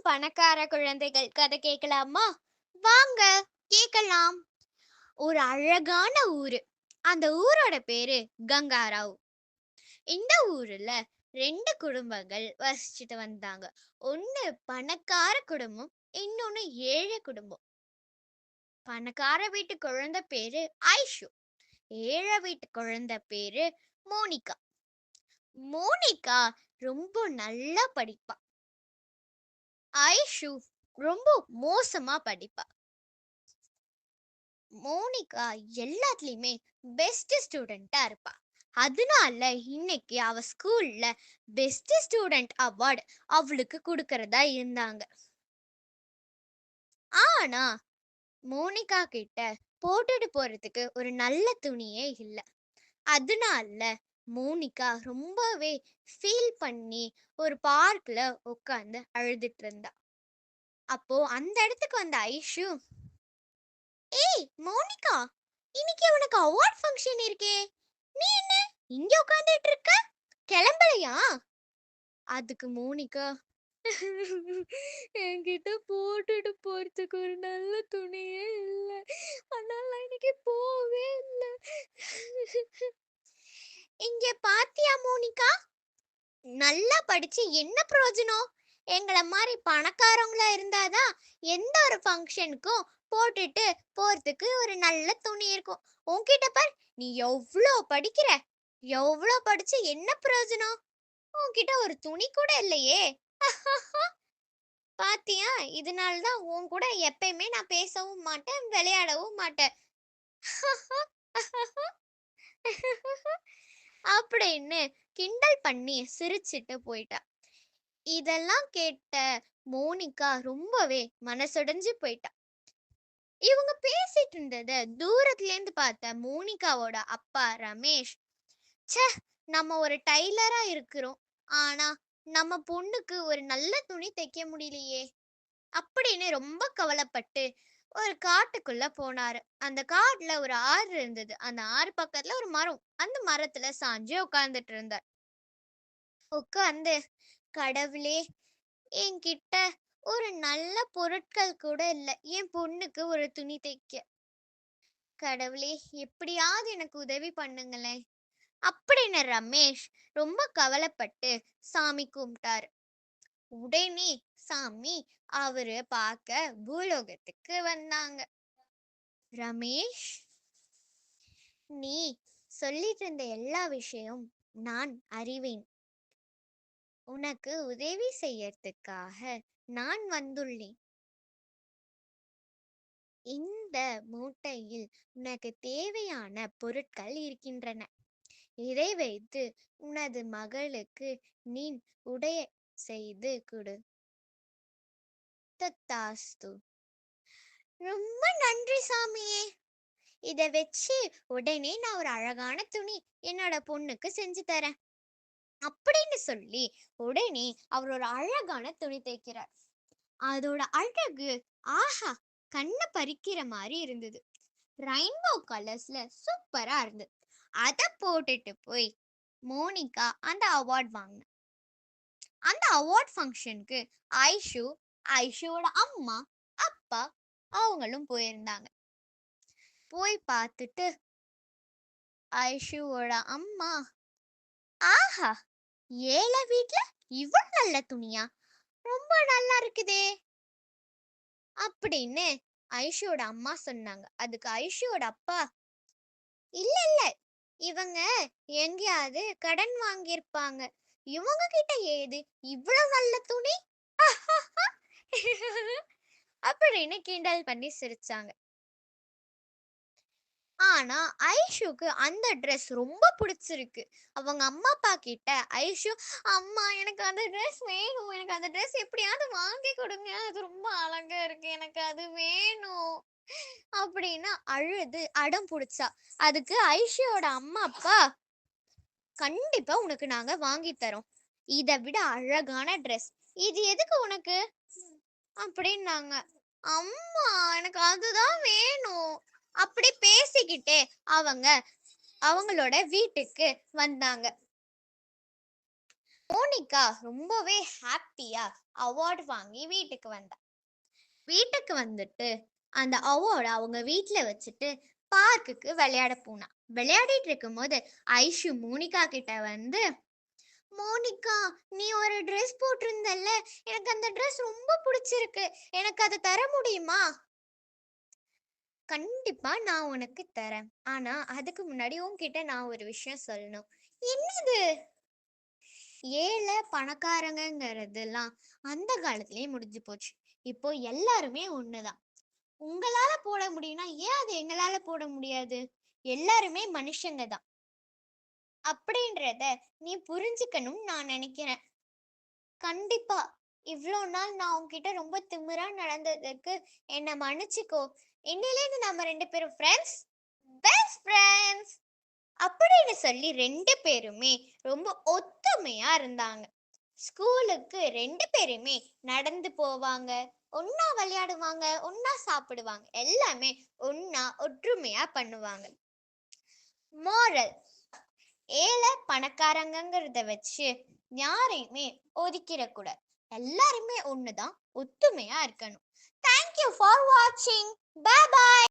பணக்கார குழந்தைகள் கதை கேட்கலாமா? வாங்க, கேட்கலாம். ஒரு அழகான ஊரு. அந்த ஊரோட பேரு கங்காராவ். இந்த ஊர்ல 2 குடும்பங்கள் வசிச்சுட்டு வந்தாங்க. ஒண்ணு பணக்கார குடும்பம், இன்னொன்னு ஏழை குடும்பம். பணக்கார வீட்டு குழந்தை பேரு ஐஷு. ஏழை வீட்டு குழந்தை பேரு மோனிகா. மோனிகா ரொம்ப நல்லா படிப்பா. ஐஷு ரொம்ப மோசமா படிப்பா. மோனிகா எல்லாத்துலயுமே பெஸ்ட் ஸ்டூடெண்ட்டா இருப்பா. அதனால இன்னைக்கு அவ ஸ்கூல்ல பெஸ்ட் ஸ்டூடெண்ட் அவார்ட் அவளுக்கு கொடுக்கறதா இருந்தாங்க. ஆனா மோனிகா கிட்ட போட்டுட்டு போறதுக்கு ஒரு நல்ல துணியே இல்ல. அதனால மோனிகா ரொம்பவே ஃபீல் பண்ணி ஒரு பார்க்ல உட்கார்ந்து அழுதுட்டு இருந்தா. அப்போ அந்த இடத்துக்கு வந்த ஐஷு, ஏய் மோனிகா, இன்னைக்கு உனக்கு அவார்ட் ஃபங்க்ஷன் இருக்கே, நீ என்ன இங்க உட்கார்ந்துட்டு இருக்க, கிளம்பலையா? அதுக்கு மோனிகா, என்கிட்ட போட்டுட்டு போறதுக்கு ஒரு நல்ல துணியே இல்ல, அதனால நான் இன்னைக்கு போவே இல்ல. இங்க பாத்தியா மோனிகா, நல்லா படிச்சு என்ன பிரயோஜனம்? எங்கள மாதிரி பணக்காரங்களா இருந்தாதான் எந்த ஒரு ஃபங்க்ஷனுக்கும் போட்டுட்டு போறதுக்கு ஒரு நல்ல துணி இருக்கும். உன்கிட்ட பார், நீ எவ்வளோ படிக்கிற, எவ்வளோ படிச்சு என்ன பிரயோஜனம்? உன்கிட்ட ஒரு துணி கூட இல்லையே. பாத்தியா, இதனால தான் உன் கூட எப்பயுமே நான் பேசவும் மாட்டேன், விளையாடவும் மாட்டேன். அப்படின்னு கிண்டல் பண்ணி சிரிச்சிட்டு போயிட்டா. இதெல்லாம் கேட்ட மோனிகா ரொம்பவே மனசுடைஞ்சு போயிட்டா. இவங்க பேசிட்டு இருந்தத தூரத்துல இருந்து பார்த்த மோனிகாவோட அப்பா ரமேஷ், ச்சே, நம்ம ஒரு டைலரா இருக்கிறோம், ஆனா நம்ம பொண்ணுக்கு ஒரு நல்ல துணி தைக்க முடியலையே அப்படின்னு ரொம்ப கவலைப்பட்டு ஒரு காட்டுக்குள்ள போனாரு. அந்த காட்டுல ஒரு ஆறு இருந்தது. அந்த ஆறு பக்கத்துல ஒரு மரம். அந்த மரத்துல சாஞ்சு உட்கார்ந்துட்டு இருந்தார். உட்கார்ந்து, கடவுளே, என்கிட்ட ஒரு நல்ல பொருட்கள் கூட இல்ல என் பொண்ணுக்கு ஒரு துணி தைக்க. கடவுளே, எப்படியாவது எனக்கு உதவி பண்ணுங்களேன் அப்படின்னு ரமேஷ் ரொம்ப கவலைப்பட்டு சாமி கும்பிட்டாரு. உடனே சாமி அவரு பார்க்க பூலோகத்துக்கு வந்தாங்க. ரமேஷ், நீ சொல்லிட்டு இருந்த எல்லா விஷயம் நான் அறிவேன். உனக்கு உதவி செய்யறதுக்காக நான் வந்துள்ளேன். இந்த மூட்டையில் உனக்கு தேவையான பொருட்கள் இருக்கின்றன. இதை வைத்து உனது மகளுக்கு நீ உடை செய்து கொடு. தத்தாஸ்து. ரொம்ப நன்றி சாமியே. இதை வச்சு உடனே நான் ஒரு அழகான துணி என்னோட பொண்ணுக்கு செஞ்சு தரேன் அப்படின்னு சொல்லி உடனே அவர் ஒரு அழகான துணி தைக்கிறார். அதோட அழகு, ஆஹா, கண்ணை பறிக்கிற மாதிரி இருந்தது. ரெயின்போ கலர்ஸ்ல சூப்பரா இருந்தது. அதை போட்டுட்டு போய் மோனிகா அந்த அவார்ட் வாங்கின. அந்த அவார்ட் ஃபங்க்ஷனுக்கு ஐஷு, ஐஷுவோட அம்மா, அப்பா அவங்களும் போயிருந்தாங்க. போய் பார்த்துட்டு ஐஷுவோட அம்மா, ஆஹா, ஏழை வீட்ல இவ்வளவு நல்ல துணியா, ரொம்ப நல்லா இருக்குதே அப்படின்னு ஐஷுவோட அம்மா சொன்னாங்க. அதுக்கு ஐஷுவோட அப்பா, இல்ல இல்ல, இவங்க எங்கேயாவது கடன் வாங்கியிருப்பாங்க, இவங்க கிட்ட ஏது இவ்வளவு நல்ல துணி அப்படின்னு கிண்டல் பண்ணி சிரிச்சாங்க. ஆனா ஐஷுக்கு அந்த ட்ரெஸ் ரொம்ப பிடிச்சிருக்கு. அவங்க அம்மா அப்பா கிட்ட ஐஷு, அம்மா எனக்கு அந்த ட்ரெஸ் வேணும், எனக்கு அந்த ட்ரெஸ் எப்படியாவது வாங்கி கொடுங்க, அது ரொம்ப அழகா இருக்கு, எனக்கு அது வேணும் அப்படின்னு அழுது அடம் பிடிச்சா. அதுக்கு ஐஷுவோட அம்மா அப்பா, கண்டிப்பா உனக்கு நாங்க வாங்கி தரோம், இதை விட அழகான ட்ரெஸ், இது எதுக்கு உனக்கு அப்படின்னாங்க. அம்மா, எனக்கு அதுதான் வேணும் அப்படி பேசிக்கிட்டே அவங்க அவங்களோட வீட்டுக்கு வந்தாங்க. மோனிகா ரொம்பவே ஹாப்பியா அவார்ட் வாங்கி வீட்டுக்கு வந்தா. வீட்டுக்கு வந்துட்டு அந்த அவார்ட அவங்க வீட்ல வச்சுட்டு பார்க்குக்கு விளையாட போனா. விளையாடிட்டு இருக்கும்போது ஐஷு மோனிகா கிட்ட வந்து, "மோனிகா, நீ ஒரு ட்ரெஸ் போட்டிருந்தல்ல, எனக்கு அந்த ட்ரெஸ் ரொம்ப புடிச்சிருக்கு. எனக்கு அத தர முடியுமா?" "கண்டிப்பா நான் உனக்கு தரேன். ஆனா அதுக்கு முன்னாடி உன்கிட்ட நான் ஒரு விஷயம் சொல்லணும்." "என்னது?" "ஏழை, பணக்காரங்கங்கிறதெல்லாம் அந்த காலத்திலேயே முடிஞ்சு போச்சு. இப்போ எல்லாருமே ஒண்ணுதான். உங்களால போட முடியும்னா, ஏன் அது எங்களால போட முடியாது? எல்லாருமே மனுஷங்க தான். அப்படின்றத நீ புரிஞ்சுக்கணும்னு நான் நெனைக்கிறேன்." "கண்டிப்பா. இவ்ளோ நாள் நான் உன்கிட்ட ரொம்ப திமிரா நடந்ததுக்கு என்ன மன்னிச்சுக்கோ. இன்னையிலேருந்து நம்ம 2 பேரும் ஃப்ரெண்ட்ஸ். Best friends." அப்படின்னு சொல்லி 2 பேருமே ரொம்ப ஒத்துமையா இருந்தாங்க. ஸ்கூலுக்கு 2 பேருமே நடந்து போவாங்க, ஒண்ணா விளையாடுவாங்க, ஒண்ணா சாப்பிடுவாங்க. எல்லாமே ஒண்ணா ஒற்றுமையா பண்ணுவாங்க. மோரல்: ஏழை, பணக்காரங்கங்கிறத வச்சு யாரையுமே ஒதுக்கிடக்கூடாது. எல்லாருமே ஒண்ணுதான். ஒத்துமையா இருக்கணும். தேங்க் யூ ஃபார் வாட்சிங். Bye by.